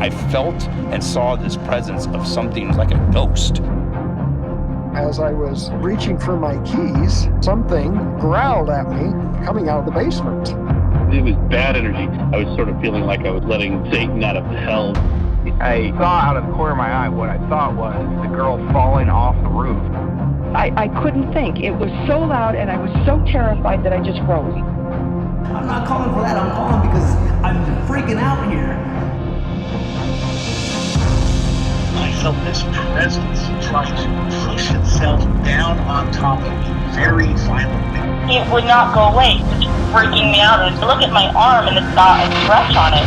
I felt and saw this presence of something like a ghost. As I was reaching for my keys, something growled at me coming out of the basement. It was bad energy. I was sort of feeling like I was letting Satan out of hell. I saw out of the corner of my eye what I thought was the girl falling off the roof. I couldn't think. It was so loud and I was so terrified that I just froze. I'm not calling for that. I'm calling because I'm freaking out here. I felt this presence trying to push itself down on top of me very violently. It would not go away. It was freaking me out. I look at my arm and it's got a scratch on it.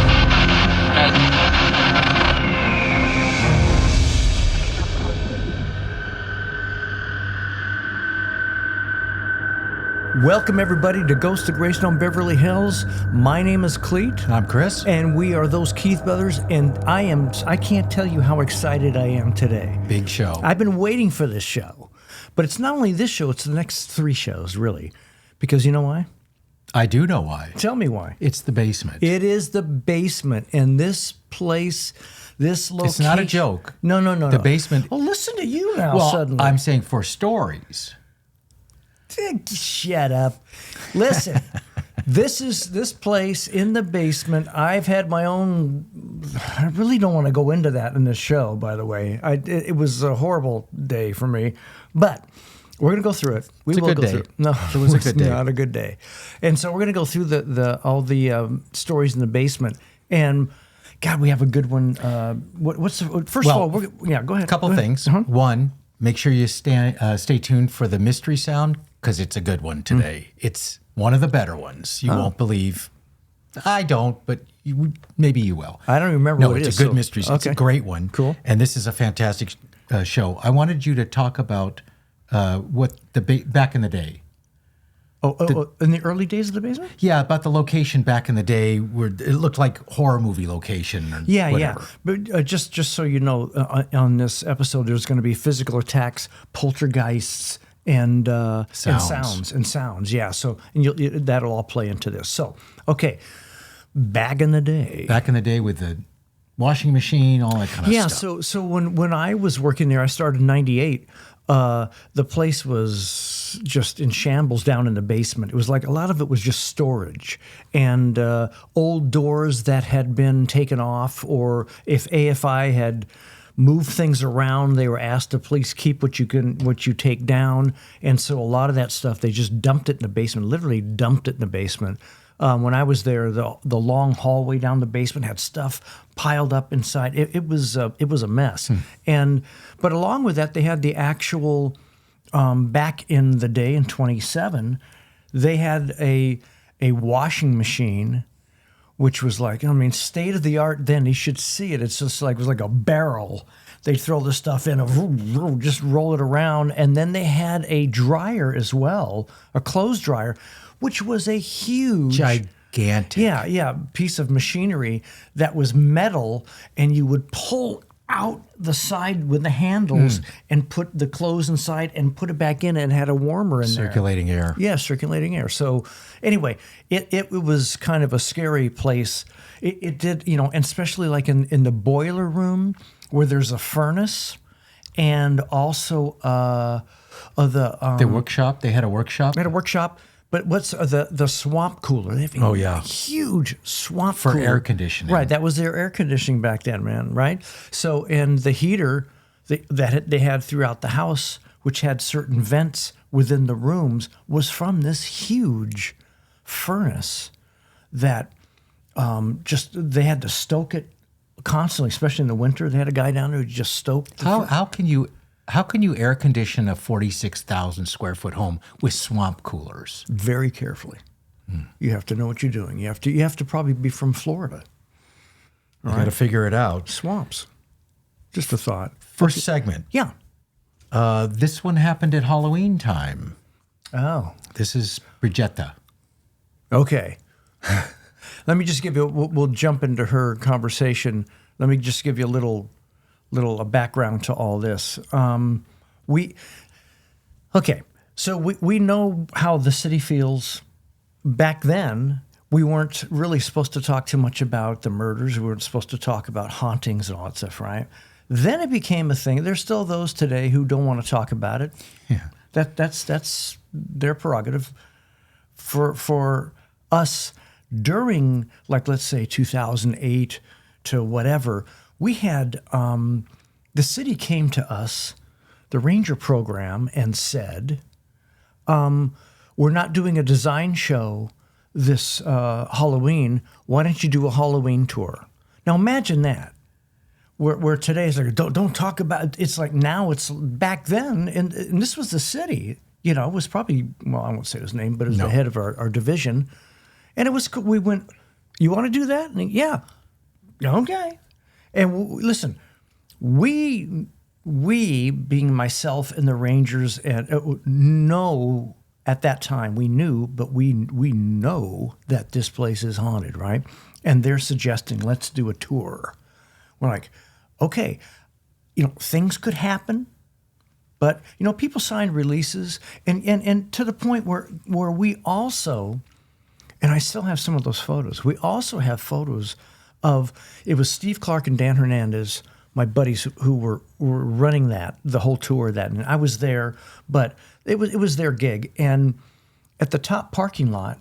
Welcome everybody to Ghost of Greystone Beverly Hills. My name is Clete. I'm Chris. And we are those Keith brothers, and I can't tell you how excited I am today. Big show. I've been waiting for this show. But it's not only this show, it's the next 3 shows, really. Because you know why? I do know why. Tell me why. It's the basement. It is the basement, and this place, this location. It's not a joke. No. The basement. Oh, listen to you now well, suddenly. I'm saying for stories. Shut up. Listen, this place in the basement, I've had my own, I really don't want to go into that in this show, by the way. It was a horrible day for me, but we're going to go through it. It's a good day. No, it was a good day. Not a good day. And so we're going to go through all the stories in the basement. And God, we have a good one. First of all, go ahead. A couple Go ahead. things. One, make sure you stay tuned for the mystery sound, because it's a good one today. It's one of the better ones. You won't believe. I don't, but maybe you will. I don't remember what it is. No, it's a good mystery. Okay. It's a great one. Cool. And this is a fantastic show. I wanted you to talk about what back in the day. In the early days of the basement? Yeah, about the location back in the day where it looked like horror movie location. Or whatever. But just so you know, on this episode, there's going to be physical attacks, poltergeists, and sounds. Yeah. So that'll all play into this. So okay, back in the day with the washing machine, all that kind of stuff. Yeah. So when I was working there, I started in '98. The place was just in shambles down in the basement. It was like a lot of it was just storage and old doors that had been taken off, or if AFI had moved things around, they were asked to please keep what you take down. And so a lot of that stuff, they just dumped it in the basement, literally dumped it in the basement. When I was there, the long hallway down the basement had stuff piled up inside. It was a mess. But along with that, they had the actual, back in the day in 27, they had a washing machine, which was like, state of the art then. You should see it. It's just like, it was like a barrel. They throw the stuff in, just roll it around. And then they had a dryer as well, a clothes dryer, which was a huge, gigantic, piece of machinery that was metal, and you would pull out the side with the handles and put the clothes inside and put it back in, and it had a warmer in there. Circulating air. Yeah, circulating air. So anyway, it was kind of a scary place. It did, and especially like in the boiler room where there's a furnace, and also the workshop. They had a workshop. They had a workshop. But what's the swamp cooler? They have a huge swamp for cooler. Air conditioning. Right, that was their air conditioning back then, man. Right. So, and the heater that they had throughout the house, which had certain vents within the rooms, was from this huge furnace that they had to stoke it constantly, especially in the winter. They had a guy down there who just stoked. How can you air condition a 46,000 square foot home with swamp coolers? Very carefully. You have to know what you're doing. You have to probably be from Florida. You got to figure it out. Swamps. Just a thought. First segment. Yeah. This one happened at Halloween time. Oh. This is Brigetta. Okay. Let me just give you. We'll jump into her conversation. Let me just give you a little background to all this. So we know how the city feels back then we weren't really supposed to talk too much about the murders. We weren't supposed to talk about hauntings and all that stuff, right? Then it became a thing. There's still those today who don't want to talk about it. Yeah. That's their prerogative. For us, during, like, let's say 2008 to whatever, we had, the city came to us, the ranger program, and said, we're not doing a design show this Halloween. Why don't you do a Halloween tour? Now imagine that. Where today is like, don't talk about it. It's like now it's back then, and this was the city. You know, it was probably, well, I won't say his name, but it was the head of our division. And it was, we went, you want to do that? And yeah, okay. And listen, we being myself and the Rangers, and know at that time, we knew, but we know that this place is haunted, right? And they're suggesting, let's do a tour. We're like, okay, things could happen. But, people signed releases, and to the point where we also, and I still have some of those photos, we also have photos of, it was Steve Clark and Dan Hernandez, my buddies who were running the whole tour of that. And I was there, but it was their gig. And at the top parking lot,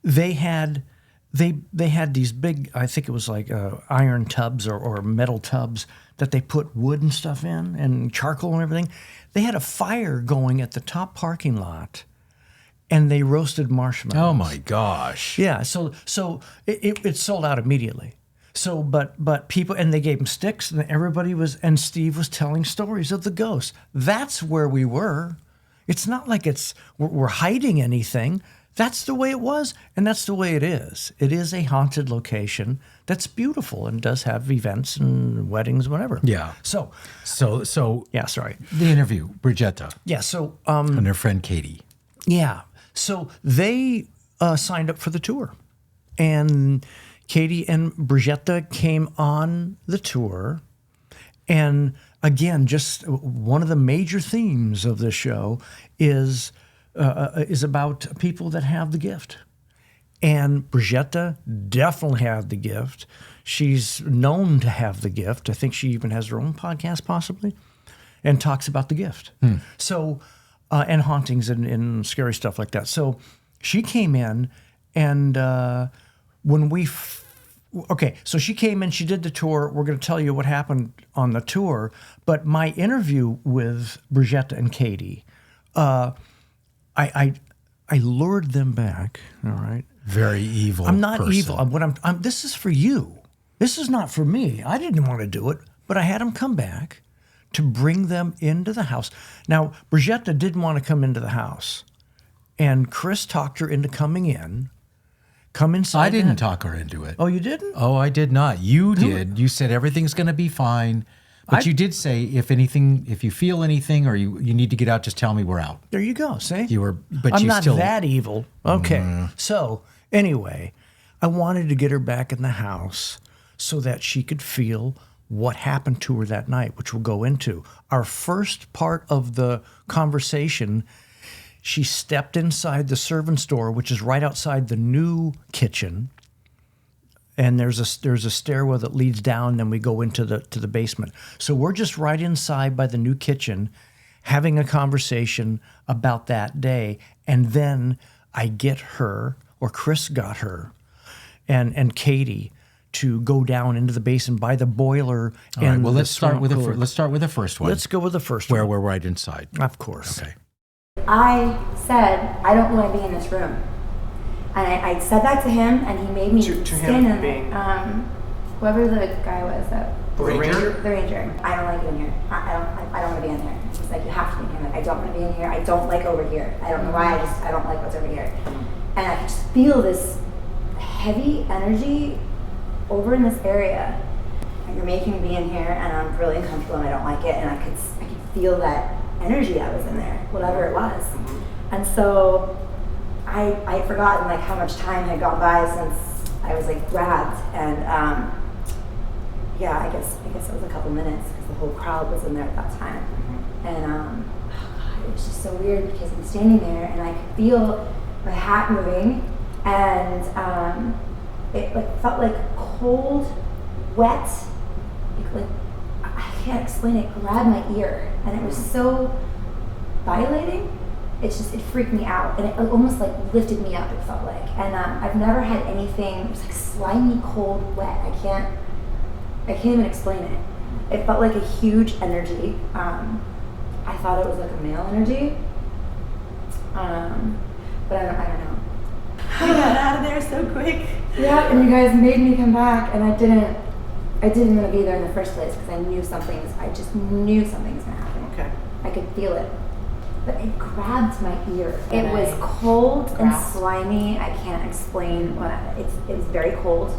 they had these big, I think it was like iron tubs or metal tubs that they put wood and stuff in and charcoal and everything. They had a fire going at the top parking lot, and they roasted marshmallows. Oh my gosh! Yeah, so it sold out immediately. So, but people, and they gave them sticks, and everybody was, and Steve was telling stories of the ghosts. That's where we were. It's not like we're hiding anything. That's the way it was, and that's the way it is. It is a haunted location that's beautiful and does have events and weddings, whatever. Yeah. So yeah. Sorry. The interview, Brigetta. Yeah. So and their friend Katie. Yeah. So they signed up for the tour, and Katie and Brigetta came on the tour, and again, just one of the major themes of this show is about people that have the gift. And Brigetta definitely had the gift. She's known to have the gift. I think she even has her own podcast, possibly, and talks about the gift. So, and hauntings and scary stuff like that. So she came in, and so she came in, she did the tour. We're going to tell you what happened on the tour. But my interview with Brigetta and Katie, I lured them back. All right. Very evil. I'm not person. evil. This is for you. This is not for me. I didn't want to do it, but I had them come back to bring them into the house. Now, Brigetta didn't want to come into the house, and Chris talked her into coming in. Come inside. I didn't talk her into it. Oh, you didn't? Oh, I did not. You did. You said everything's going to be fine. But you did say, if you feel anything or you need to get out, just tell me, we're out. There you go. See? I'm not that evil. Okay. So anyway, I wanted to get her back in the house so that she could feel what happened to her that night, which we'll go into. Our first part of the conversation, she stepped inside the servant's door, which is right outside the new kitchen. And there's a stairwell that leads down, then we go into the basement. So we're just right inside by the new kitchen, having a conversation about that day. And then I get her, or Chris got her, and Katie to go down into the basement by the boiler. All right, well, let's start with the first one. Let's go with the first one. Where we're right inside. Of course. Okay. I said, I don't want to be in this room. And I said that to him, and he made me stand in there. Whoever the guy was, the ranger. I don't like it in here. I don't want to be in there. He's like, you have to be in here. I'm like, I don't want to be in here. I don't like over here. I don't know why. I don't like what's over here. And I could just feel this heavy energy over in this area. And you're making me be in here, and I'm really uncomfortable, and I don't like it. And I could feel that energy that was in there, whatever it was. And so I had forgotten like how much time had gone by since I was like grabbed, and I guess it was a couple minutes because the whole crowd was in there at that time. And it was just so weird because I'm standing there and I could feel my hat moving, and it like felt like cold, wet, like I can't explain it. Grabbed my ear, and it was so violating. It freaked me out, and it almost like lifted me up. It felt like, and I've never had anything. It was like slimy, cold, wet. I can't even explain it. It felt like a huge energy. I thought it was like a male energy, but I don't know. I got out of there so quick. Yeah, and you guys made me come back, and I didn't want to be there in the first place because I just knew something was gonna happen. Okay. I could feel it. But it grabbed my ear. It was cold and slimy. I can't explain what it was very cold.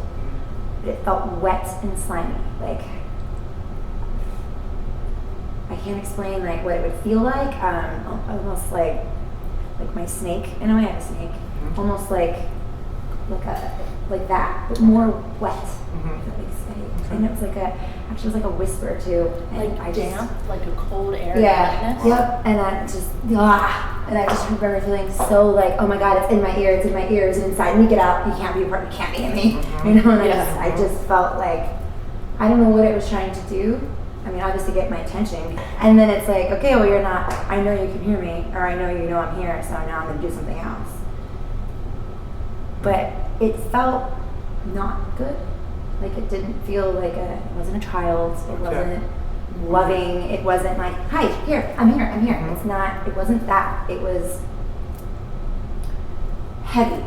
But it felt wet and slimy. Like I can't explain like what it would feel like. Almost like my snake. In a way, I have a snake. Mm-hmm. Almost like that, but more wet. Mm-hmm. And it was like a whisper too. And like damp, like a cold air. Yeah. Wetness. Yep. And I just remember feeling so like, oh my God, it's in my ear, it's inside me, get out, you can't be in me. Mm-hmm. You know, and I just felt like, I don't know what it was trying to do. I mean, obviously get my attention. And then it's like, okay, well I know you can hear me, or I know you know I'm here, so now I'm gonna do something else. But it felt not good. Like it didn't feel like it wasn't a child, it wasn't loving, it wasn't like, hi, here, I'm here. Mm-hmm. It wasn't that. It was heavy.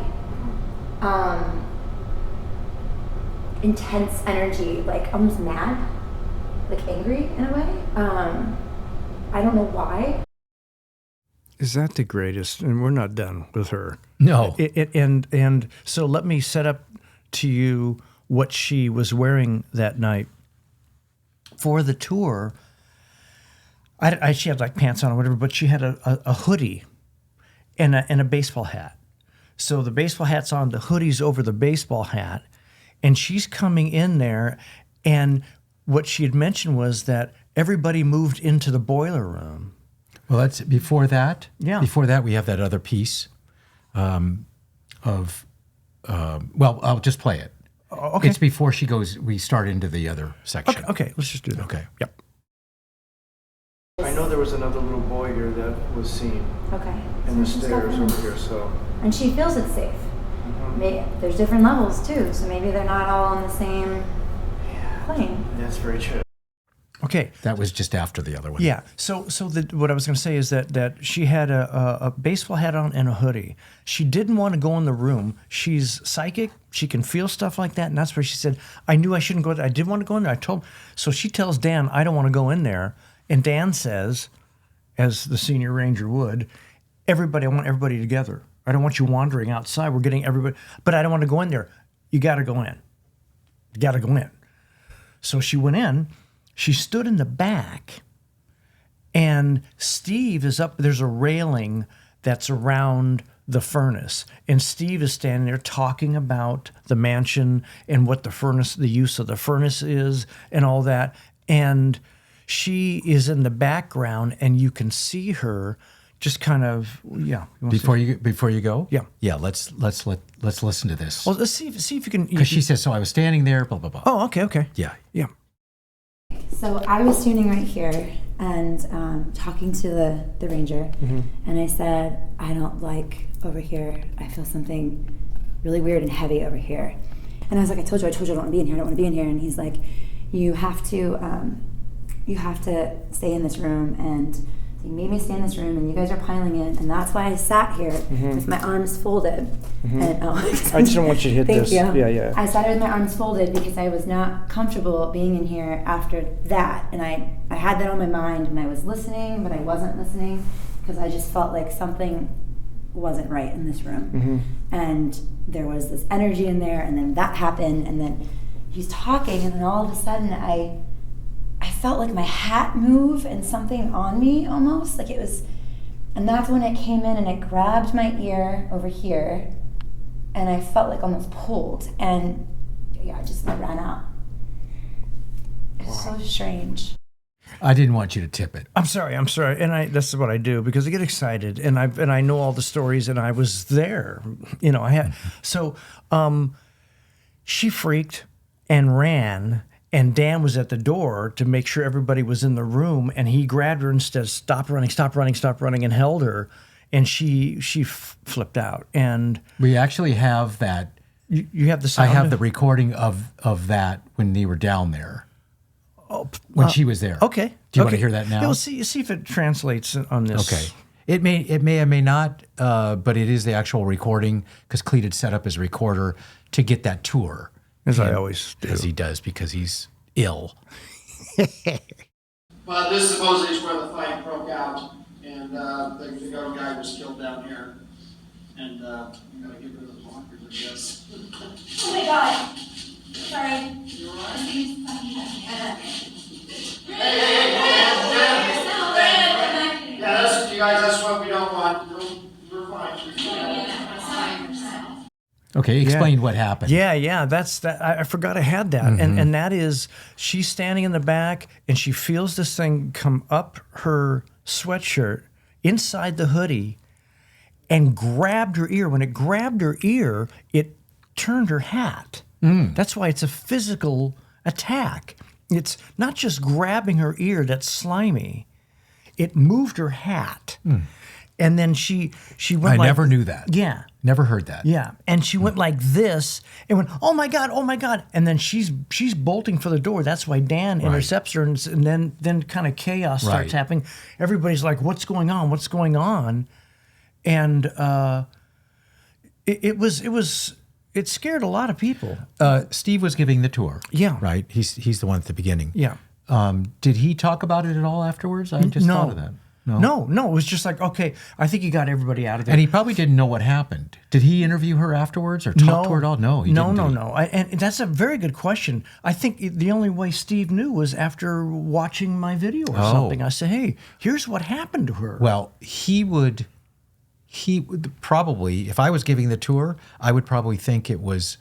Intense energy, like almost mad, like angry in a way. I don't know why. Is that the greatest? And we're not done with her. No. And so let me set up to you what she was wearing that night. For the tour, she had like pants on or whatever, but she had a hoodie and a baseball hat. So the baseball hat's on, the hoodie's over the baseball hat, and she's coming in there, and what she had mentioned was that everybody moved into the boiler room. Well, that's before that. Yeah. Before that, we have that other piece well, I'll just play it. Okay. It's before we start into the other section. Okay, let's just do that. Okay. Yep. I know there was another little boy here that was seen. Okay. In the stairs over here, so. And she feels it's safe. Mm-hmm. There's different levels too, so maybe they're not all on the same plane. That's very true. Okay. That was just after the other one. Yeah. So what I was going to say is that she had a baseball hat on and a hoodie. She didn't want to go in the room. She's psychic. She can feel stuff like that. And that's where she said, I knew I shouldn't go there. I didn't want to go in there. So she tells Dan, I don't want to go in there. And Dan says, as the senior ranger would, I want everybody together. I don't want you wandering outside. We're getting everybody, but I don't want to go in there. You got to go in. You got to go in. So she went in. She stood in the back, and Steve is up. There's a railing that's around the furnace, and Steve is standing there talking about the mansion and what the use of the furnace is and all that. And she is in the background, and you can see her just kind of, yeah. Before you go? Yeah. Yeah, let's listen to this. Well, let's see if you can. Because she says, so I was standing there, blah, blah, blah. Oh, okay. Yeah. So I was standing right here and talking to the ranger, mm-hmm. and I said, I don't like over here. I feel something really weird and heavy over here. And I was like, I told you I don't want to be in here. I don't want to be in here. And he's like, you have to stay in this room. And he made me stay in this room, and you guys are piling in. And that's why I sat here mm-hmm. with my arms folded. Mm-hmm. And I just don't want you to hit this. Thank you. Yeah. I sat here with my arms folded because I was not comfortable being in here after that. And I had that on my mind, and I was listening, but I wasn't listening because I just felt like something wasn't right in this room. Mm-hmm. And there was this energy in there, and then that happened, and then he's talking, and then all of a sudden I felt like my hat move and something on me almost, like it was, and that's when it came in and it grabbed my ear over here, and I felt like almost pulled, and yeah, I ran out. It's so strange. I didn't want you to tip it. I'm sorry, and that's what I do because I get excited, and I know all the stories, and I was there. I had so she freaked and ran, and Dan was at the door to make sure everybody was in the room, and he grabbed her and said, stop running, and held her, and she flipped out. And we actually have that. You have the sound? I have the recording of that when they were down there. When she was there. Okay. Do you want to hear that now? Yeah, we'll see if it translates on this. Okay. It may or may not, but it is the actual recording because Clete had set up his recorder to get that tour. As I always do. As he does because he's ill. But this supposedly is where the fight broke out, and the goat guy was killed down here. And I'm going to get rid of the blockers, I guess. Oh my God. Sorry. You all right? Yeah, you guys, that's what we don't want. We're fine. Okay, explain what happened. Yeah, that's that. I forgot I had that, and that is she's standing in the back, and she feels this thing come up her sweatshirt inside the hoodie, and grabbed her ear. When it grabbed her ear, it turned her hat. That's why it's a physical attack. It's not just grabbing her ear that's slimy. It moved her hat. And then she went I never knew that. Yeah. Never heard that. Yeah. And she went like this and went, oh my God. And then she's bolting for the door. That's why Dan intercepts her, and then kind of chaos starts happening. Everybody's like, what's going on? And it scared a lot of people. Steve was giving the tour. Yeah. Right? He's the one at the beginning. Yeah. Did he talk about it at all afterwards? I just thought of that. No. It was just like, okay, I think he got everybody out of there. And he probably didn't know what happened. Did he interview her afterwards or talk to her at all? No, he didn't. No. And that's a very good question. I think the only way Steve knew was after watching my video or something. I said, hey, here's what happened to her. Well, he would probably, if I was giving the tour, I would probably think it was,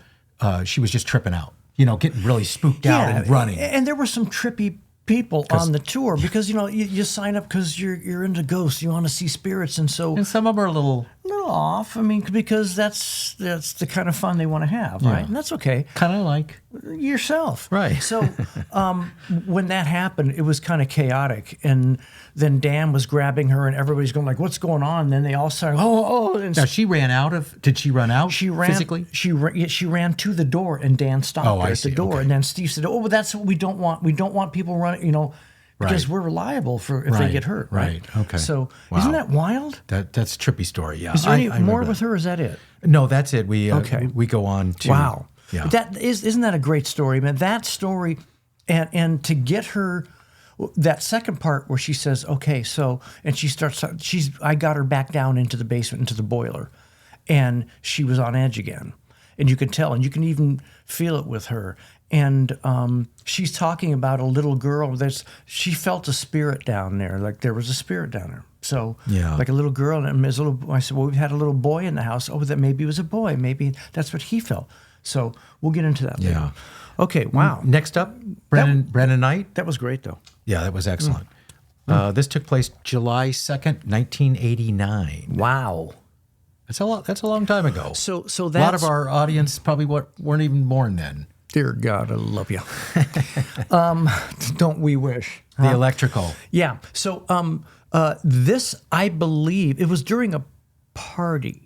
she was just tripping out, getting really spooked out and running. And there were some trippy people on the tour because you sign up because you're into ghosts, you want to see spirits, and some of them are a little off. I mean, because that's the kind of fun they want to have, right? And that's okay. Kind of like yourself, right? So when that happened, it was kind of chaotic, and then Dan was grabbing her, and everybody's going like, "What's going on?" And then they all started, "Oh!" And now she ran out of. Did she run out? She ran physically. She ran to the door, and Dan stopped her at the door. Okay. And then Steve said, "Oh, but that's what we don't want. We don't want people running, because we're reliable for if they get hurt." Right. Okay. So isn't that wild? That's a trippy story. Yeah. Is there any more with her? Or is that it? No, that's it. We go on to wow. Yeah. Isn't that a great story, man? That story, and to get her. That second part where she says, okay, so, and I got her back down into the basement, into the boiler, and she was on edge again. And you can tell, and you can even feel it with her. And she's talking about a little girl. She felt a spirit down there, like there was a spirit down there. So, like a little girl, and I said, well, we've had a little boy in the house. Oh, that maybe it was a boy. Maybe that's what he felt. So we'll get into that later. Okay, wow. Next up, Brennan Knight. That was great, though. Yeah, that was excellent. This took place July 2nd, 1989. Wow. That's a long time ago. So that's, a lot of our audience probably weren't even born then. Dear God, I love you. Don't we wish? The electrical. Yeah. So this, I believe, it was during a party.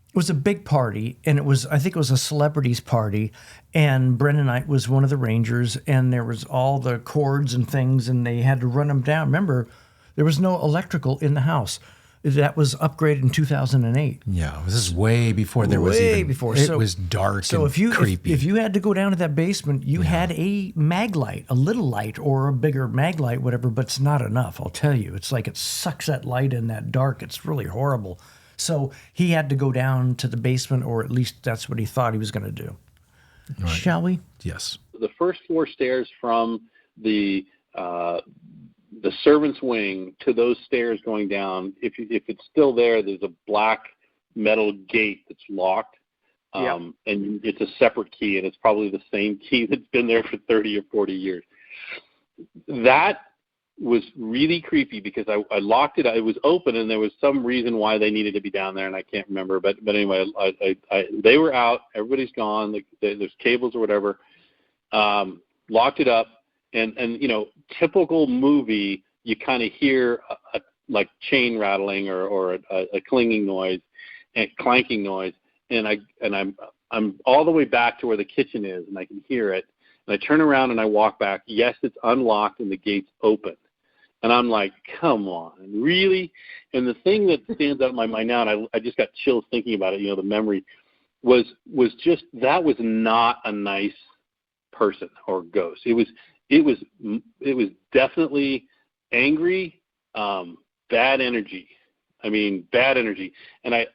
It was a big party, and I think it was a celebrities party, and Brennan Knight was one of the Rangers, and there was all the cords and things, and they had to run them down. Remember, there was no electrical in the house. That was upgraded in 2008. Yeah, this is way before there was even... Way before. It was dark and creepy. If you had to go down to that basement, you had a mag light, a little light, or a bigger mag light, whatever, but it's not enough, I'll tell you. It's like it sucks that light in that dark. It's really horrible. So he had to go down to the basement, or at least that's what he thought he was going to do. Right. Shall we? Yes. The first floor stairs from the servant's wing to those stairs going down, if it's still there, there's a black metal gate that's locked, and it's a separate key, and it's probably the same key that's been there for 30 or 40 years. That was really creepy because I locked it. It was open, and there was some reason why they needed to be down there, and I can't remember. But anyway, they were out. Everybody's gone. There's cables or whatever. Locked it up, and typical movie, you kind of hear like chain rattling or a clanging noise, and clanking noise, and I'm all the way back to where the kitchen is, and I can hear it. And I turn around and I walk back. Yes, it's unlocked and the gate's open. And I'm like, come on, really? And the thing that stands out in my mind now, and I just got chills thinking about it, the memory, was just that was not a nice person or ghost. It was definitely angry, bad energy. I mean, bad energy. And I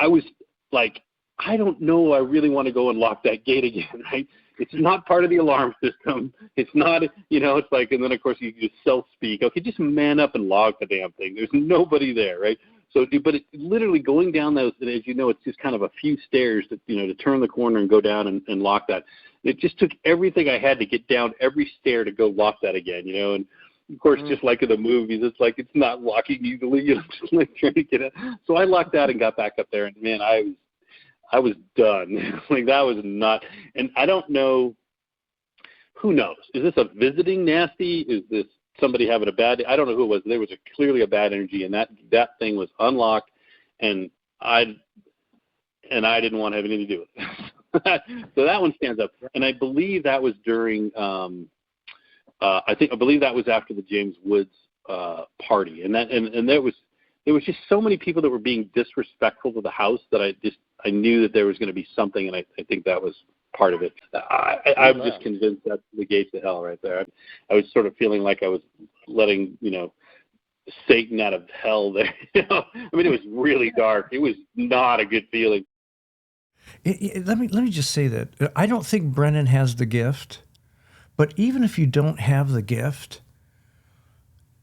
was like, I don't know. I really want to go and lock that gate again, right? It's not part of the alarm system. It's not, it's like, and then of course you just self-speak. Okay, just man up and lock the damn thing. There's nobody there, right? So, but it's literally going down those, as you know, it's just kind of a few stairs to turn the corner and go down and lock that. It just took everything I had to get down every stair to go lock that again, and of course, just like in the movies, it's like it's not locking easily, just like trying to get it. So I locked out and got back up there, and man, I was done. Like that was not, and I don't know, who knows? Is this a visiting nasty? Is this somebody having a bad day? I don't know who it was. There was clearly a bad energy, and that thing was unlocked, and I didn't want to have anything to do with it. So that one stands up. And I believe that was during, I believe that was after the James Woods party. And there was just so many people that were being disrespectful to the house that I knew that there was going to be something, and I think that was part of it. I'm just convinced that's the gates of hell right there. I was sort of feeling like I was letting, Satan out of hell there. I mean, it was really dark. It was not a good feeling. Let me just say that I don't think Brennan has the gift, but even if you don't have the gift,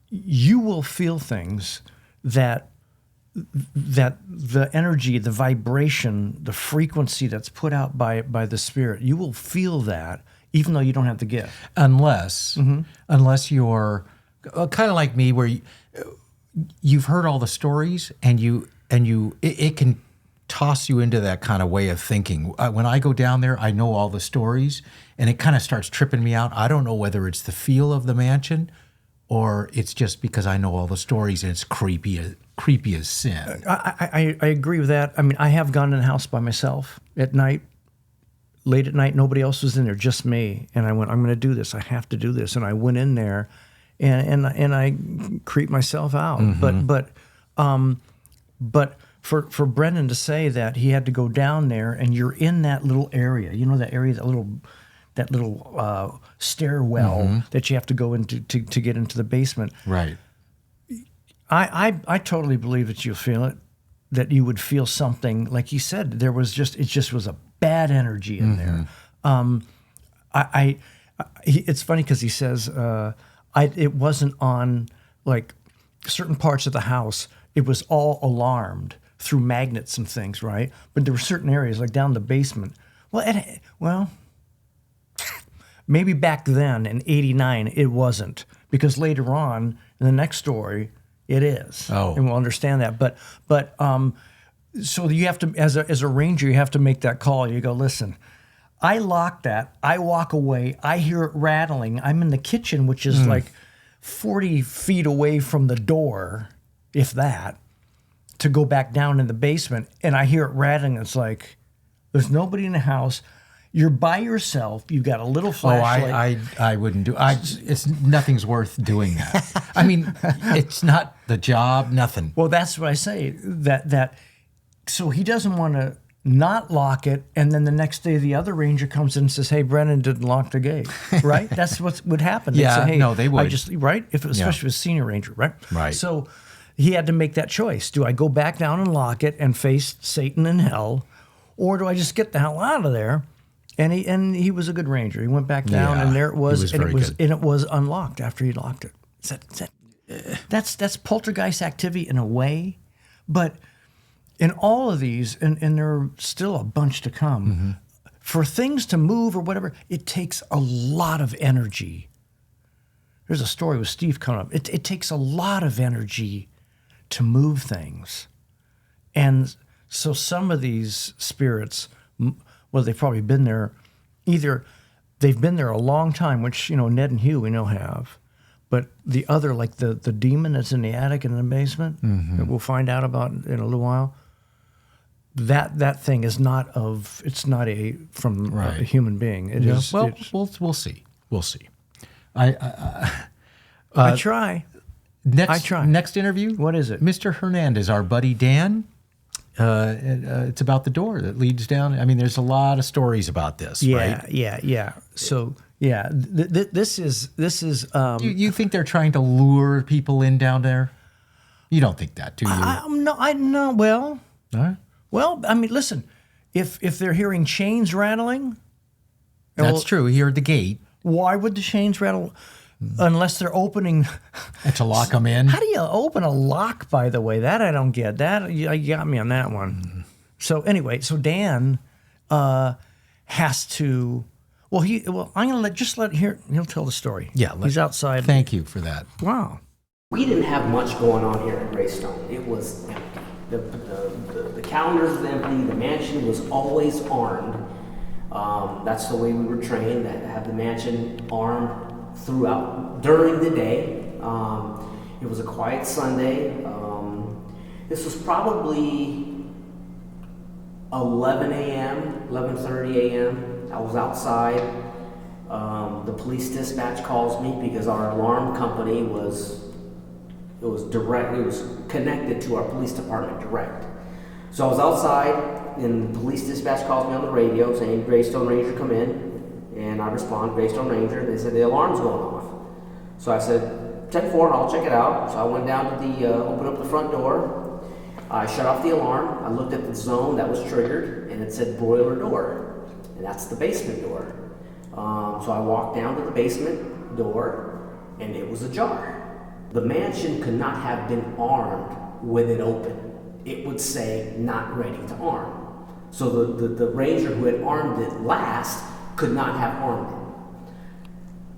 you will feel things that the energy, the vibration, the frequency that's put out by the spirit, you will feel that even though you don't have the gift. Unless you're kind of like me, where you've heard all the stories and it can toss you into that kind of way of thinking. When I go down there, I know all the stories, and it kind of starts tripping me out. I don't know whether it's the feel of the mansion or it's just because I know all the stories and it's creepy as sin. I agree with that. I mean, I have gone in the house by myself at night, late at night. Nobody else was in there, just me. And I went, I'm going to do this. I have to do this. And I went in there, and I creeped myself out. Mm-hmm. But for Brendan to say that he had to go down there, and you're in that little area, that area, that little stairwell that you have to go into to get into the basement. Right. I totally believe that you'll feel it, that you would feel something, like he said, it just was a bad energy in there. It's funny because he says it wasn't on like certain parts of the house. It was all alarmed through magnets and things, right? But there were certain areas like down the basement. Well, maybe back then in '89 it wasn't, because later on in the next story it is. Oh, and we'll understand that. But so you have to, as a ranger, you have to make that call. You go, listen, I lock that. I walk away. I hear it rattling. I'm in the kitchen, which is like 40 feet away from the door, if that, to go back down in the basement, and I hear it rattling. It's like there's nobody in the house. You're by yourself. You've got a little flashlight. I wouldn't do. It's nothing's worth doing that. I mean, it's not the job. Nothing. Well, that's what I say. That. So he doesn't want to not lock it, and then the next day the other ranger comes in and says, "Hey, Brennan didn't lock the gate." Right? That's what would happen. They'd say, hey, no, they would. Right? Especially if it was senior ranger, right? Right. So he had to make that choice. Do I go back down and lock it and face Satan in hell, or do I just get the hell out of there? And he was a good ranger. He went back down, and there it was, and it was unlocked after he locked it. That's poltergeist activity in a way, but in all of these, and there are still a bunch to come, for things to move or whatever, it takes a lot of energy There's a story with Steve coming up. It takes a lot of energy to move things. And so some of these spirits, well, they've probably been there, either they've been there a long time, which, Ned and Hugh we know have, but the other, like the demon that's in the attic and in the basement, that we'll find out about in a little while, that thing is not from a human being. It is. Well, we'll see. We'll see. I try. I try. Next interview? What is it? Mr. Hernandez, our buddy Dan. It's about the door that leads down. I mean, there's a lot of stories about this, right? Yeah. So, this is. You think they're trying to lure people in down there? You don't think that, do you? No. Well, all right. Well, I mean, listen. If they're hearing chains rattling, that's true. Here at the gate. Why would the chains rattle? Unless they're opening to lock them in. How do you open a lock? By the way, that I don't get. That you got me on that one. So anyway, Dan has to. I'm gonna he'll tell the story. Yeah, he's outside. Thank you for that. Wow. We didn't have much going on here at Greystone. It was empty. The calendars were empty. The mansion was always armed. That's the way we were trained, to have the mansion armed throughout during the day. It was a quiet Sunday. This was probably 11 a.m., 11:30 a.m. I was outside. The police dispatch calls me because our alarm company was connected to our police department direct. So I was outside, and the police dispatch calls me on the radio saying, Greystone Ranger, come in. And I respond, Greystone Ranger. They said, the alarm's going off. So I said, 10-4, I'll check it out. So I went down to open up the front door. I shut off the alarm. I looked at the zone that was triggered, and it said broiler door. And that's the basement door. So I walked down to the basement door, and it was ajar. The mansion could not have been armed with it open. It would say, not ready to arm. So the ranger who had armed it last could not have armed it.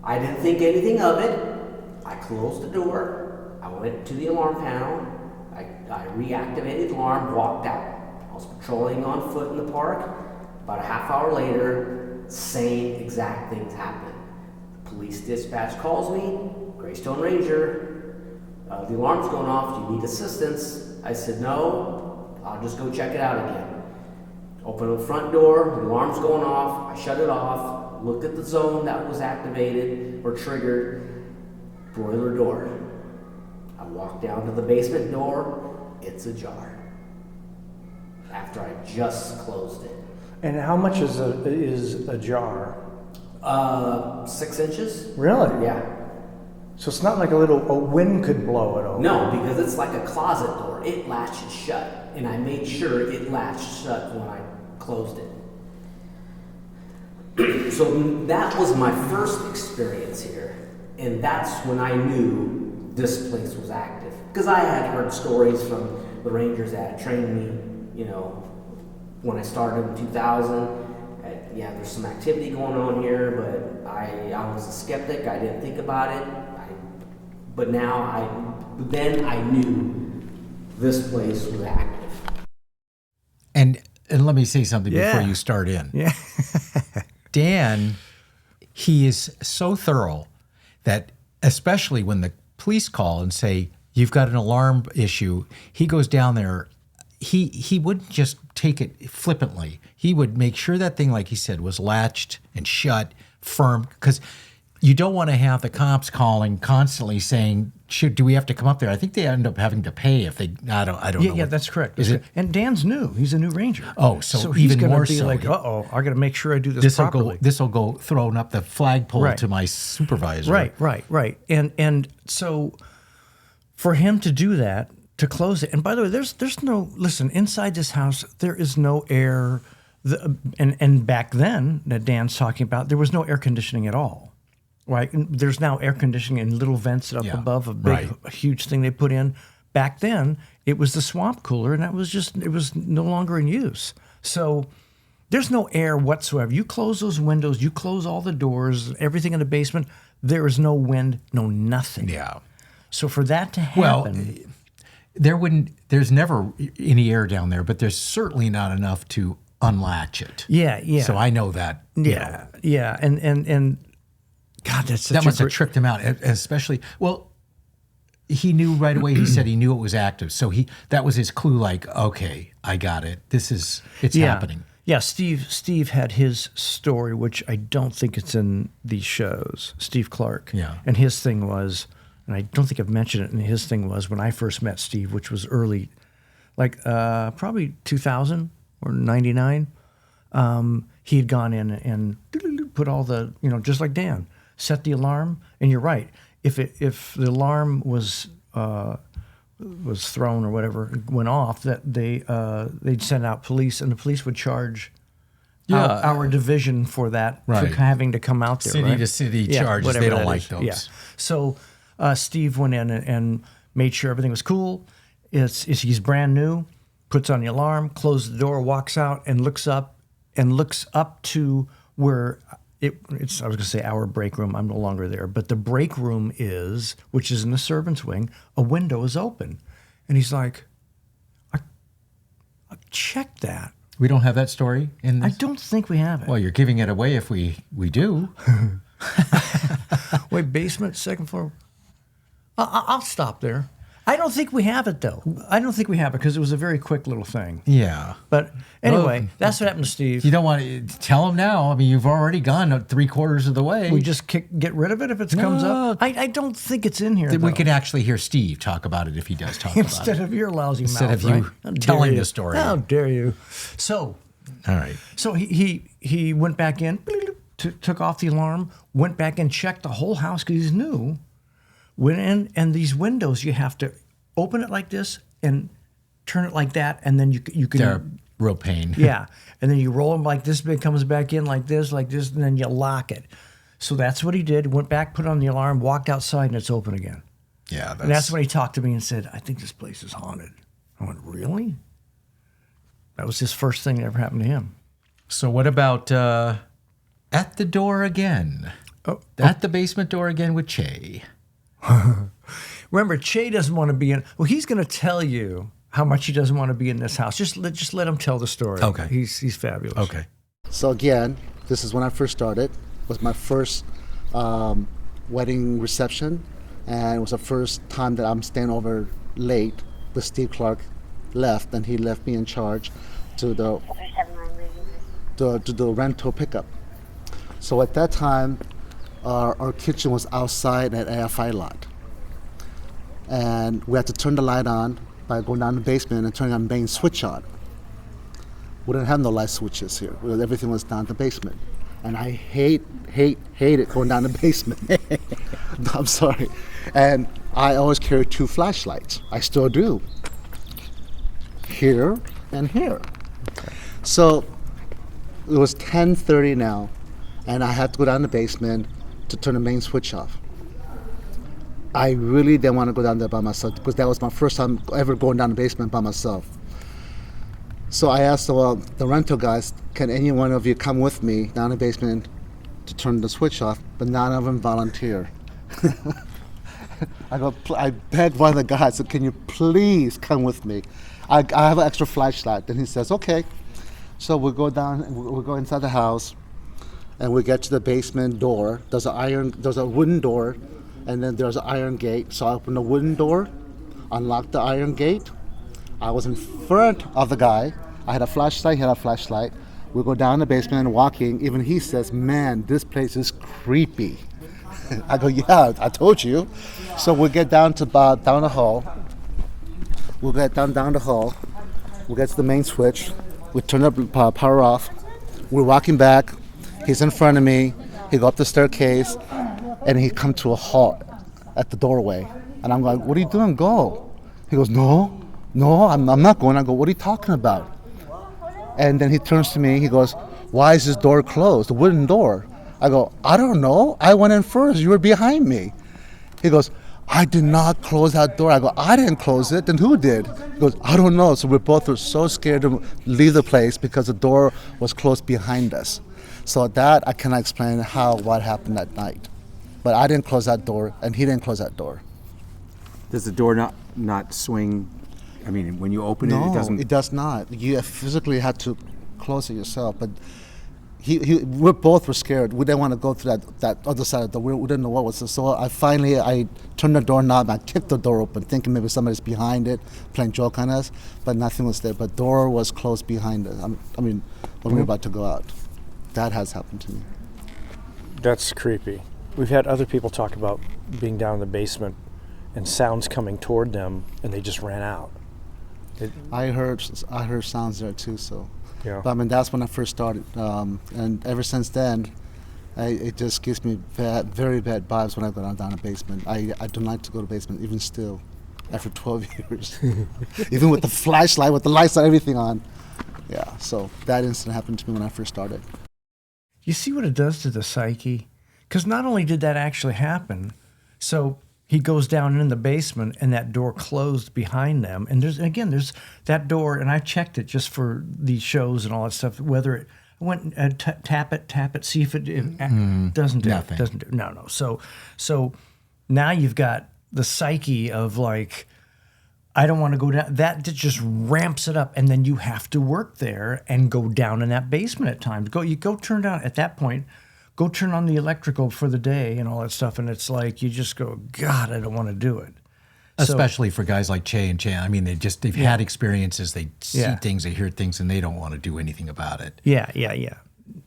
I didn't think anything of it. I closed the door. I went to the alarm panel. I reactivated the alarm, walked out. I was patrolling on foot in the park. About a half hour later, same exact things happened. The police dispatch calls me, Greystone Ranger, the alarm's going off, do you need assistance? I said, no, I'll just go check it out again. Open the front door, the alarm's going off, I shut it off, looked at the zone that was activated or triggered, broiler door. I walked down to the basement door, it's ajar. After I just closed it. And how much is a jar? 6 inches. Really? Yeah. So it's not like a wind could blow it open. No, because it's like a closet door. It latches shut, and I made sure it latched shut when I closed it. So that was my first experience here, and that's when I knew this place was active. Because I had heard stories from the Rangers that had trained me, when I started in 2000. Yeah, there's some activity going on here, but I was a skeptic. I didn't think about it. But then I knew this place was active. And let me say something before you start in. Yeah. Dan, he is so thorough that especially when the police call and say, you've got an alarm issue, he goes down there. He wouldn't just take it flippantly. He would make sure that thing, like he said, was latched and shut, firm, because you don't want to have the cops calling constantly saying, do we have to come up there? I think they end up having to pay if they, I don't know. Yeah, that's correct. Is it? And Dan's new. He's a new ranger. Oh, so he's even gonna more be so. Like, I got to make sure I do this properly. This will go throwing up the flagpole Right. to my supervisor. Right. And so for him to do that, to close it, and by the way, there's no, listen, inside this house, there is no air, and back then that Dan's talking about, there was no air conditioning at all. Right, and there's now air conditioning and little vents up above, a big, huge thing they put in. Back then, it was the swamp cooler, and it was no longer in use. So There's no air whatsoever. You close those windows, you close all the doors, everything in the basement, there is no wind, no nothing. Yeah. So for that to happen... there's never any air down there, but there's certainly not enough to unlatch it. Yeah. So I know that. Yeah. And God, that must have tricked him out, especially, he knew right away. He said he knew it was active. So that was his clue, like, okay, I got it. It's happening. Yeah, Steve had his story, which I don't think it's in these shows, Steve Clark. Yeah. And his thing was, and I don't think I've mentioned it, and his thing was when I first met Steve, which was early, like probably 2000 or 99, he had gone in and put all the, just like Dan, set the alarm. And you're right. If the alarm was thrown or whatever, went off, that they'd send out police, and the police would charge our division for that, for having to come out there. City to city charges, they don't like those. Yeah. So Steve went in and made sure everything was cool. He's brand new, puts on the alarm, closes the door, walks out, and looks up to where it's, I was going to say our break room. I'm no longer there. But the break room is, which is in the servants' wing, a window is open. And he's like, I checked that. We don't have that story in this? I don't think we have it. Well, you're giving it away if we do. Wait, basement, second floor? I'll stop there. I don't think we have it, though. I don't think we have it because it was a very quick little thing. Yeah. But anyway, that's what happened to Steve. You don't want to tell him now. I mean, you've already gone 3/4 of the way. We just get rid of it if it comes up? I don't think it's in here, We could actually hear Steve talk about it if he does talk about it. Instead of your lousy mouth, Instead of you telling the story. How dare you? So, all right. So he went back in, took off the alarm, went back and checked the whole house because he's new. Went in, and these windows, you have to open it like this and turn it like that, and then you can... They're real pain. Yeah, and then you roll them like this, it comes back in like this, and then you lock it. So that's what he did, went back, put on the alarm, walked outside, and it's open again. Yeah, And that's when he talked to me and said, I think this place is haunted. I went, really? That was his first thing that ever happened to him. So what about at the door again? At the basement door again with Che. Remember, Che doesn't want to be in. Well, he's going to tell you how much he doesn't want to be in this house. Just let him tell the story. Okay, he's fabulous. Okay. So again, this is when I first started. It was my first wedding reception, and it was the first time that I'm staying over late. But Steve Clark left, and he left me in charge to the rental pickup. So at that time, our kitchen was outside at AFI lot. And we had to turn the light on by going down the basement and turning on the main switch on. We didn't have no light switches here. Everything was down the basement. And I hate it going down the basement. I'm sorry. And I always carry 2 flashlights. I still do. Here and here. So it was 10:30 now, and I had to go down the basement to turn the main switch off. I really didn't want to go down there by myself because that was my first time ever going down the basement by myself. So I asked the rental guys, can any one of you come with me down the basement to turn the switch off? But none of them volunteer. I begged one of the guys, said, can you please come with me? I have an extra flashlight. And he says, okay. So we go down, we go inside the house, and we get to the basement door. There's a wooden door, and then there's an iron gate. So I open the wooden door, unlock the iron gate. I was in front of the guy. I had a flashlight, he had a flashlight. We go down the basement and walking. Even he says, man, this place is creepy. I go, yeah, I told you. So we get down to down the hall. We'll get down the hall. We'll get to the main switch. We turn the power off. We're walking back. He's in front of me. He go up the staircase, and he come to a halt at the doorway. And I'm like, what are you doing? Go. He goes, no, I'm not going. I go, what are you talking about? And then he turns to me. He goes, why is this door closed, the wooden door? I go, I don't know. I went in first. You were behind me. He goes, I did not close that door. I go, I didn't close it. Then who did? He goes, I don't know. So we both were so scared to leave the place because the door was closed behind us. So that I cannot explain what happened that night. But I didn't close that door, and he didn't close that door. Does the door not swing? I mean, when you open No, it doesn't. It does not. You physically had to close it yourself. But we both were scared. We didn't want to go through that other side of the door. We didn't know what was. So I turned the doorknob. I kicked the door open, thinking maybe somebody's behind it, playing joke on us. But nothing was there. But door was closed behind us. I mean, when we were about to go out. That has happened to me. That's creepy. We've had other people talk about being down in the basement and sounds coming toward them, and they just ran out. I heard sounds there too. So, yeah. But I mean, that's when I first started, and ever since then, it just gives me very bad vibes when I go down the basement. I don't like to go to the basement, even still, after 12 years, even with the flashlight, with the lights and everything on. Yeah. So that incident happened to me when I first started. You see what it does to the psyche? Because not only did that actually happen, so he goes down in the basement and that door closed behind them. And there's that door, and I checked it just for these shows and all that stuff, whether it went and tap it, see if it doesn't do nothing. it. Doesn't do no. So now you've got the psyche of like, I don't want to go down. That just ramps it up, and then you have to work there and go down in that basement at times. You go turn down at that point. Go turn on the electrical for the day and all that stuff, and it's like you just go, God, I don't want to do it. Especially for guys like Che and Chan. I mean, they've had experiences, they see things, they hear things, and they don't want to do anything about it. Yeah.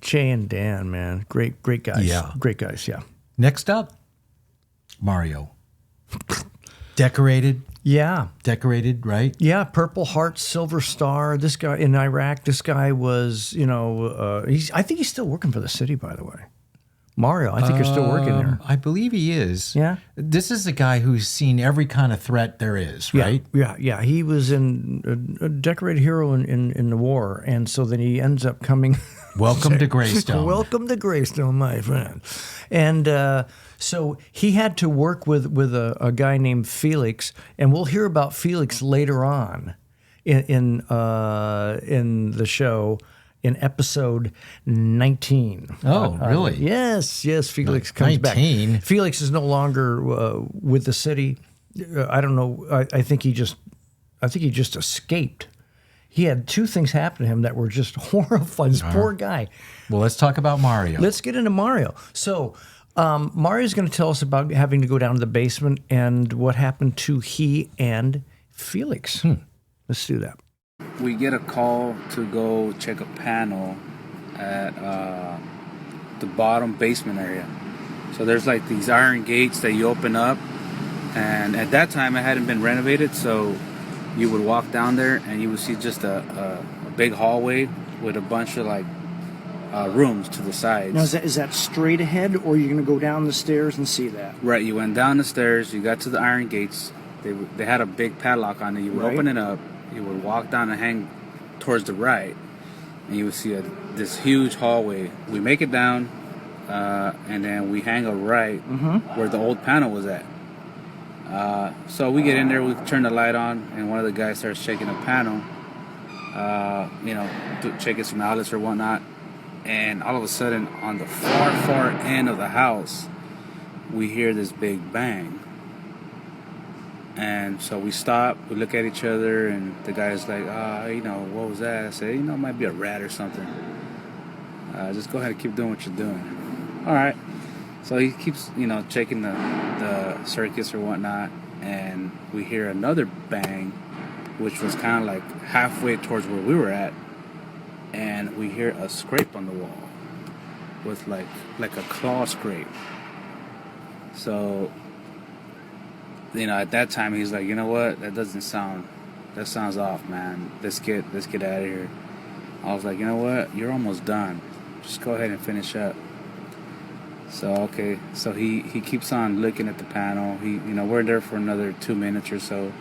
Che and Dan, man, great guys. Yeah, great guys. Yeah. Next up, Mario. Decorated. Yeah. Decorated, right? Yeah, Purple Heart, Silver Star. This guy in Iraq, this guy was, I think he's still working for the city, by the way. Mario, I think you're still working there. I believe he is. Yeah. This is a guy who's seen every kind of threat there is, right? Yeah. He was a decorated hero in the war, and so then he ends up coming. Welcome to Greystone. Welcome to Greystone, my friend. And so he had to work with a guy named Felix, and we'll hear about Felix later on in the show. In episode 19. Oh, really? Yes. Felix comes 19. Back. Felix is no longer with the city. I don't know. I think he just escaped. He had two things happen to him that were just horrifying. This poor guy. Well, let's talk about Mario. Let's get into Mario. So Mario's going to tell us about having to go down to the basement and what happened to he and Felix. Let's do that. We get a call to go check a panel at the bottom basement area. So there's like these iron gates that you open up, and at that time it hadn't been renovated, so you would walk down there and you would see just a big hallway with a bunch of like rooms to the sides. Now is that straight ahead, or are you going to go down the stairs and see that? Right, you went down the stairs, you got to the iron gates. They had a big padlock on it. You would open it up. You would walk down and hang towards the right, and you would see this huge hallway. We make it down, and then we hang a right where the old panel was at. So we get in there, we turn the light on, and one of the guys starts shaking a panel, checking some outlets or whatnot. And all of a sudden, on the far end of the house, we hear this big bang. And so we stop, we look at each other, and the guy's like, what was that? I said, it might be a rat or something. Just go ahead and keep doing what you're doing. All right. So he keeps, checking the circuits or whatnot, and we hear another bang, which was kind of like halfway towards where we were at, and we hear a scrape on the wall with like a claw scrape. So at that time he's like, you know what? That sounds off, man. Let's get out of here. I was like, you know what? You're almost done. Just go ahead and finish up. So okay. So he keeps on looking at the panel. We're there for another 2 minutes or so,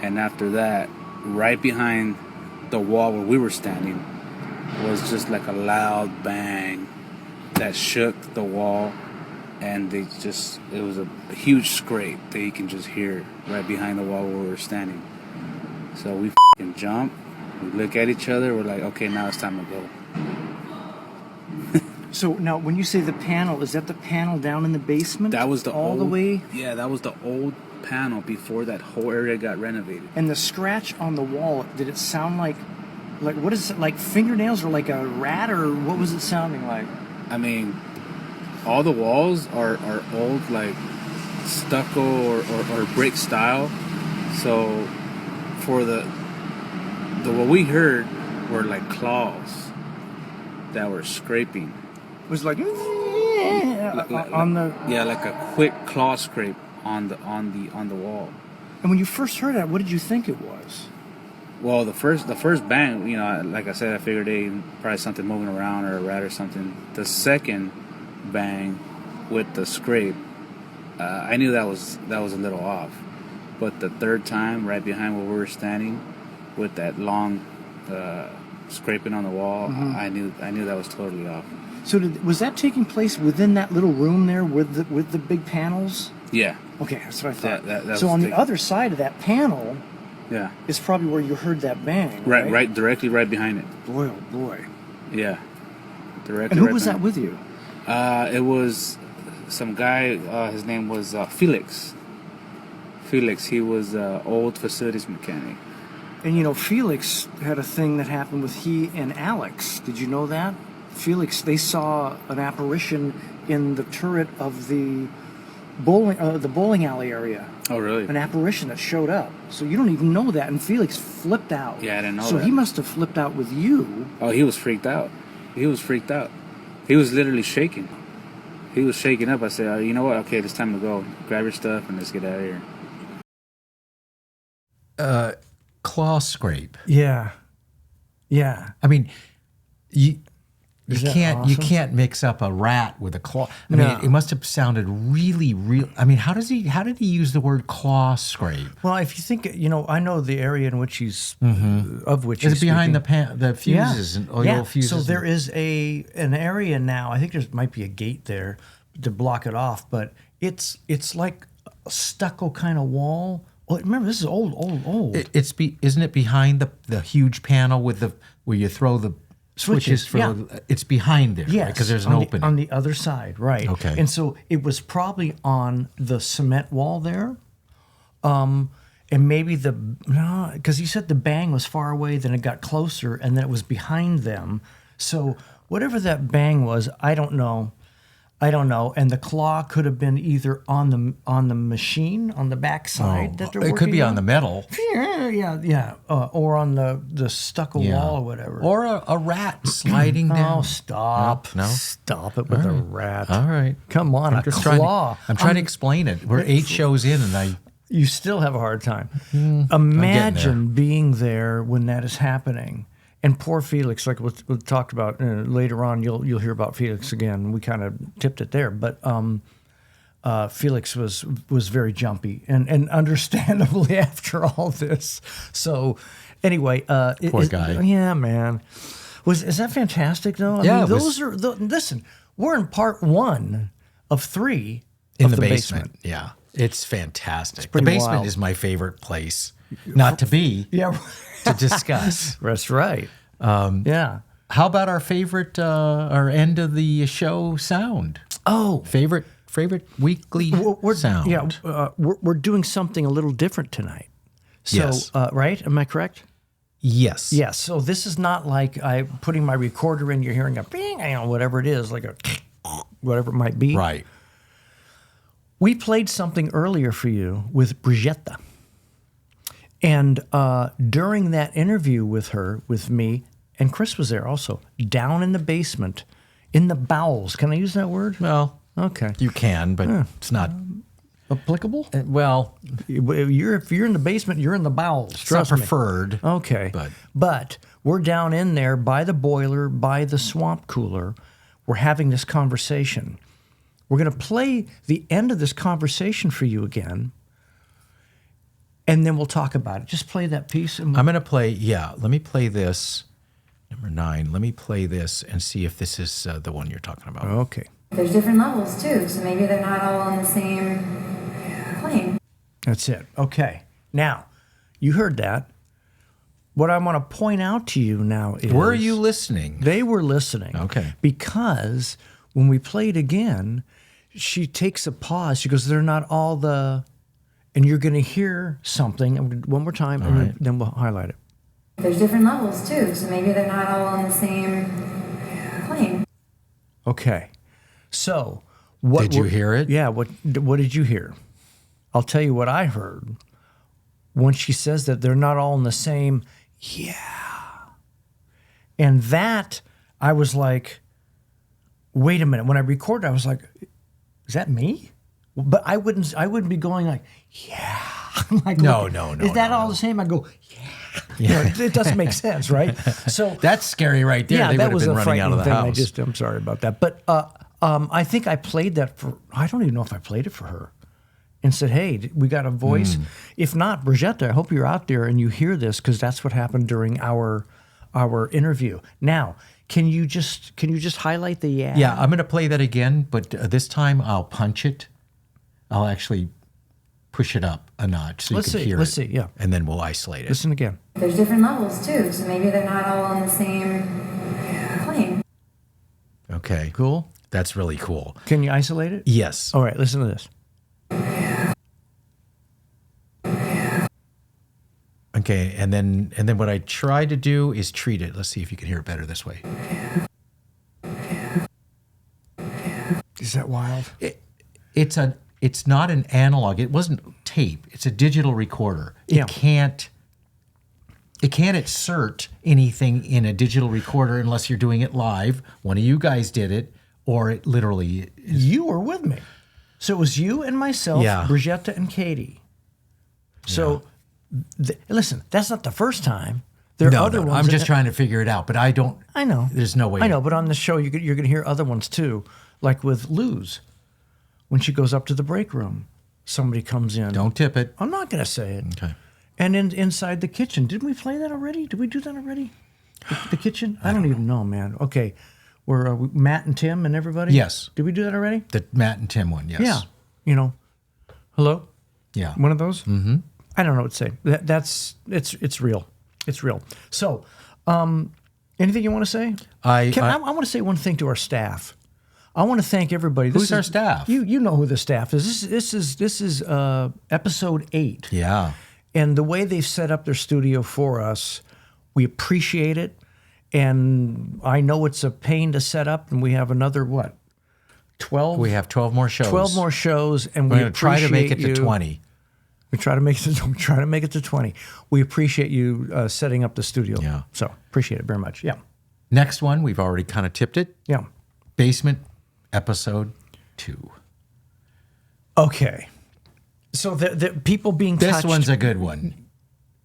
and after that, right behind the wall where we were standing was just like a loud bang that shook the wall. and it was a huge scrape that you can just hear right behind the wall where we were standing. So we f***ing jump, we look at each other, we're like, okay, now it's time to go. So now, when you say the panel, is that the panel down in the basement? That was the all old, the way. Yeah, that was the old panel before that whole area got renovated. And the scratch on the wall, did it sound like what is it, like fingernails or like a rat, or what was it sounding like? I mean, all the walls are old, like stucco or brick style. So for the what we heard were like claws that were scraping. It was like on the like a quick claw scrape on the wall. And when you first heard that, what did you think it was? Well, the first bang, you know, like I said, I figured probably something moving around or a rat or something. The second bang with the scrape, I knew that was a little off. But the third time, right behind where we were standing, with that long scraping on the wall, I knew that was totally off. So was that taking place within that little room there with the big panels? Yeah. Okay, that's what I thought. That so on the other side of that panel, yeah, is probably where you heard that bang. Right, directly right behind it. Boy, oh boy. Yeah. Directly. And who was that with you? It was some guy. His name was Felix. Felix. He was old facilities mechanic. And you know, Felix had a thing that happened with he and Alex. Did you know that? Felix, they saw an apparition in the turret of the bowling alley area. Oh, really? An apparition that showed up. So you don't even know that. And Felix flipped out. Yeah, I didn't know so that. He must have flipped out with you. Oh, he was freaked out. He was literally shaking. He was shaking up. I said, you know what? Okay, it's time to go. Grab your stuff and let's get out of here. Claw scrape. Yeah. Yeah. I mean, you awesome? can't mix up a rat with a claw. I No. mean, it must have sounded really real. I mean, how did he use the word claw scrape? Well, if you think, you know, I know the area in which of which Is he's it behind speaking. the fuses and oil fuses? So there is an area now. I think there might be a gate there to block it off, but it's like a stucco kind of wall. Well, remember, this is old. Isn't it behind the huge panel with where you throw the switches for? Yeah. It's behind there, Yes, right? Because there's an opening on the other side, right? Okay. And so it was probably on the cement wall there, and maybe because you said the bang was far away, then it got closer, and then it was behind them. So whatever that bang was, I don't know. And the claw could have been either on the machine on the back side that they're working. It could be on the metal. Yeah. Or on the stucco wall or whatever. Or a rat sliding down. Oh, stop. No? Stop it with the rat. All right. Come on, I'm a claw. I'm trying to explain it. We're 8 shows in and You still have a hard time. I'm Imagine being there when that is happening. And poor Felix, like we talked about later on, you'll hear about Felix again. We kind of tipped it there, but Felix was very jumpy and understandably after all this. So anyway, poor guy. Yeah, man. Is that fantastic though? I mean, listen. We're in part 1 of 3 in of the basement. Yeah, it's fantastic. The basement wild. is my favorite place, not to be. Yeah. To discuss. That's right. Yeah. How about our favorite, our end of the show sound? Oh, favorite weekly sound. Yeah, we're doing something a little different tonight. So, yes. Right? Am I correct? Yes. Yes. So this is not like I'm putting my recorder in. You're hearing a bing, whatever it is, like a whatever it might be. Right. We played something earlier for you with Brigitte. And during that interview with me, and Chris was there also, down in the basement, in the bowels. Can I use that word? Well, okay. You can, but it's not applicable. Well, if you're in the basement, you're in the bowels. It's not preferred. Okay. But we're down in there by the boiler, by the swamp cooler. We're having this conversation. We're going to play the end of this conversation for you again. And then we'll talk about it. Just play that piece. I'm going to play, let me play this, number 9. Let me play this and see if this is the one you're talking about. Okay. There's different levels too, so maybe they're not all on the same plane. That's it. Okay. Now, you heard that. What I want to point out to you now is... Were you listening? They were listening. Okay. Because when we played again, she takes a pause. She goes, they're not all the... And you're going to hear something one more time, and then we'll highlight it. There's different levels too, so maybe they're not all on the same plane. Okay. So... what did you hear it? Yeah. What did you hear? I'll tell you what I heard. When she says that they're not all in the same... Yeah. And that, I was like, wait a minute. When I recorded, I was like, is that me? But I wouldn't be going like, yeah. Like, no. Is that all the same? I go, yeah. You know, it doesn't make sense, right? So that's scary right there. Yeah, they that was been a running out of the frightening house. thing. I'm sorry about that. But I think I played that for, I don't even know if I played it for her. And said, hey, we got a voice. If not, Brigitte, I hope you're out there and you hear this, because that's what happened during our interview. Now, can you just highlight the yeah? Yeah, I'm going to play that again, but this time I'll punch it. I'll actually push it up a notch so you can hear it. Let's see, yeah. And then we'll isolate it. Listen again. There's different levels too, so maybe they're not all on the same plane. Okay. Cool. That's really cool. Can you isolate it? Yes. All right, listen to this. Okay, and then what I try to do is treat it. Let's see if you can hear it better this way. Is that wild? It's not an analog. It wasn't tape. It's a digital recorder. It can't insert anything in a digital recorder unless you're doing it live. One of you guys did it, or it literally is. You were with me. So it was you and myself, Brigitte and Katie. So listen, that's not the first time. There are other ones. I'm just trying to figure it out, but I don't. I know. There's no way. I know, but on the show, you're going to hear other ones too, like with Luz. When she goes up to the break room, somebody comes in. Don't tip it. I'm not going to say it. Okay. And inside the kitchen. Didn't we play that already? Did we do that already? The kitchen? I don't even know, man. Okay. Were Matt and Tim and everybody? Yes. Did we do that already? The Matt and Tim one, yes. Yeah. You know, hello? Yeah. One of those? Mm-hmm. I don't know what to say. It's real. It's real. So, anything you want to say? I want to say one thing to our staff. I want to thank everybody. Who's our staff? You know who the staff is. This is episode 8. Yeah. And the way they've set up their studio for us, we appreciate it. And I know it's a pain to set up, and we have another 12? We have 12 more shows. 12 more shows, and we're going to try to make it to 20. We try to make it to 20. We appreciate you setting up the studio. Yeah. So appreciate it very much. Yeah. Next one, we've already kind of tipped it. Yeah. Basement episode 2. Okay. So the people being touched. This one's a good one.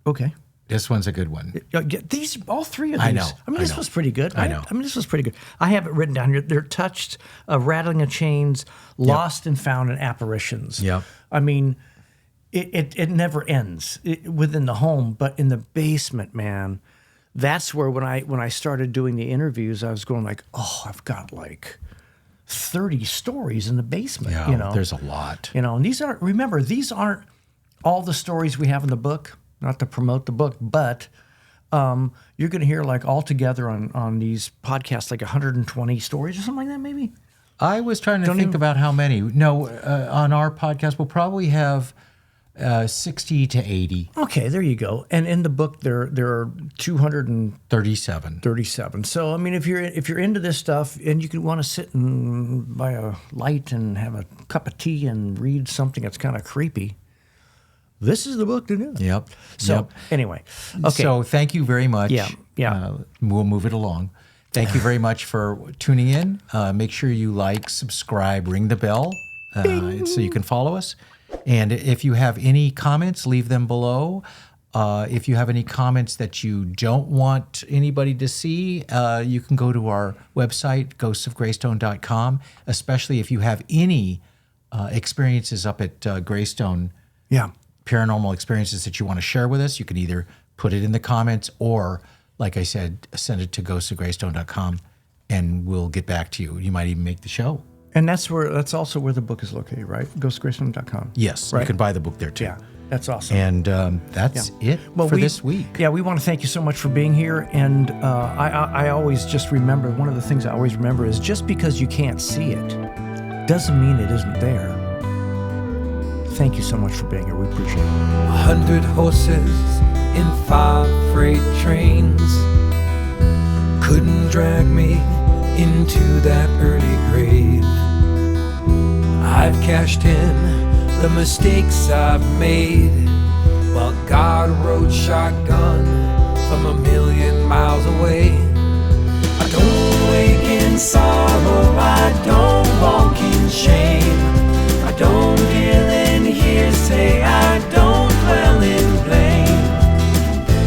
Okay. This one's a good one. These, all three of these. I know. This was pretty good. I know. This was pretty good. I have it written down here. They're touched, rattling of chains, lost and found, and apparitions. Yeah. I mean, it never ends within the home, but in the basement, man. That's where when I started doing the interviews, I was going like, oh, I've got like 30 stories in the basement. Yeah, you know, there's a lot. You know, and these aren't all the stories we have in the book. Not to promote the book, but you're going to hear like all together on these podcasts like 120 stories or something like that, maybe. I was trying to think about how many. No, on our podcast we'll probably have 60 to 80. Okay, there you go. And in the book there are 237. 37. So I mean, if you're into this stuff and you can want to sit and by a light and have a cup of tea and read something that's kind of creepy, this is the book to do. Yep. So anyway, okay. So thank you very much. Yeah. We'll move it along. Thank you very much for tuning in. Make sure you like, subscribe, ring the bell so you can follow us. And if you have any comments, leave them below. If you have any comments that you don't want anybody to see, you can go to our website, ghostsofgreystone.com, especially if you have any experiences up at Greystone. Yeah. Paranormal experiences that you want to share with us. You can either put it in the comments or, like I said, send it to ghostsofgreystone.com and we'll get back to you. You might even make the show. And that's also where the book is located, right? GhostGraceland.com. Yes, right? you can buy the book there too. Yeah, that's awesome. And that's it for this week. Yeah, we want to thank you so much for being here. And I always just remember, one of the things I always remember is just because you can't see it doesn't mean it isn't there. Thank you so much for being here. We appreciate it. 100 horses in 5 freight trains couldn't drag me into that early grave. I've cashed in the mistakes I've made while God rode shotgun from 1,000,000 miles away. I don't wake in sorrow, I don't walk in shame, I don't deal in hearsay, I don't dwell in blame.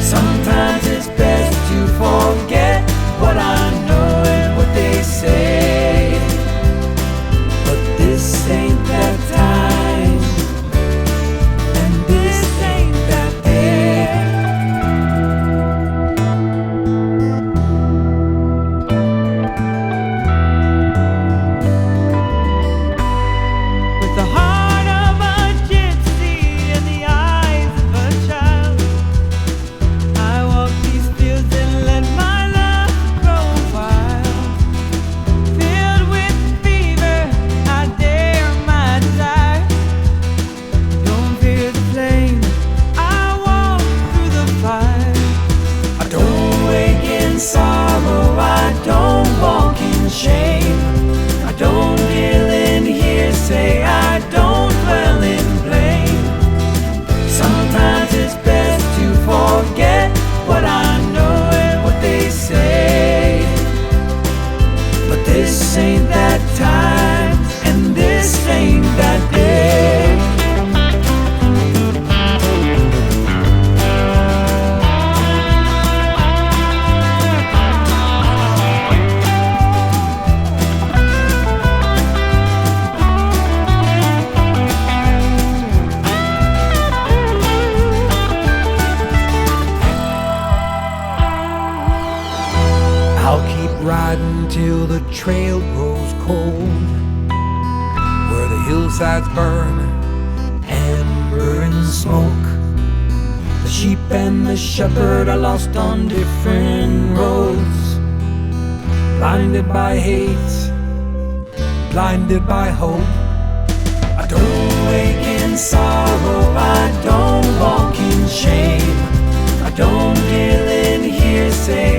Sometimes it's best to forget what I know and what they say, but this ain't that time, and this ain't that day. With the heart of a gypsy and the eyes of a child, I walk these fields and let my love grow wild. Filled with fever, I dare my desire. Don't fear the flame, I walk through the fire. I don't wake in sorrow, I don't walk in shame, I don't deal in hearsay, I don't dwell in blame. Sometimes it's best to forget what I know and what they say, but this ain't that time, and this ain't that day. I'll keep riding till the trail grows cold, where the hillsides burn, amber and smoke. The sheep and the shepherd are lost on different roads, blinded by hate, blinded by hope. I don't wake in sorrow, I don't walk in shame, I don't deal in hearsay,